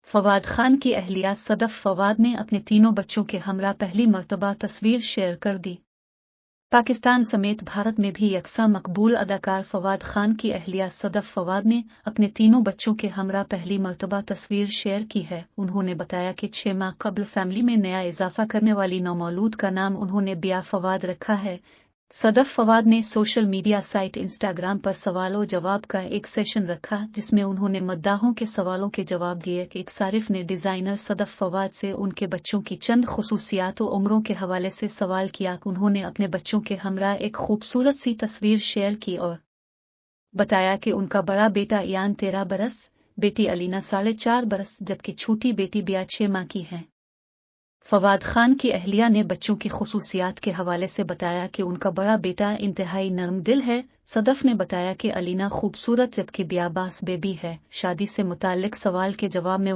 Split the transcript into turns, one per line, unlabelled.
فواد خان کی اہلیہ صدف فواد نے اپنے تینوں بچوں کے ہمراہ پہلی مرتبہ تصویر شیئر کر دی۔ پاکستان سمیت بھارت میں بھی یکساں مقبول اداکار فواد خان کی اہلیہ صدف فواد نے اپنے تینوں بچوں کے ہمراہ پہلی مرتبہ تصویر شیئر کی ہے۔ انہوں نے بتایا کہ 6 ماہ قبل فیملی میں نیا اضافہ کرنے والی نومولود کا نام انہوں نے بیا فواد رکھا ہے۔ صدف فواد نے سوشل میڈیا سائٹ انسٹاگرام پر سوال و جواب کا ایک سیشن رکھا جس میں انہوں نے مداحوں کے سوالوں کے جواب دیے کہ ایک صارف نے ڈیزائنر صدف فواد سے ان کے بچوں کی چند خصوصیات و عمروں کے حوالے سے سوال کیا۔ انہوں نے اپنے بچوں کے ہمراہ ایک خوبصورت سی تصویر شیئر کی اور بتایا کہ ان کا بڑا بیٹا ایان 13 برس، بیٹی الینا 4.5 برس جبکہ چھوٹی بیٹی بیا 6 ماہ کی ہے۔ فواد خان کی اہلیہ نے بچوں کی خصوصیات کے حوالے سے بتایا کہ ان کا بڑا بیٹا انتہائی نرم دل ہے۔ صدف نے بتایا کہ الینا خوبصورت جبکہ بیا باس بیبی ہے۔ شادی سے متعلق سوال کے جواب میں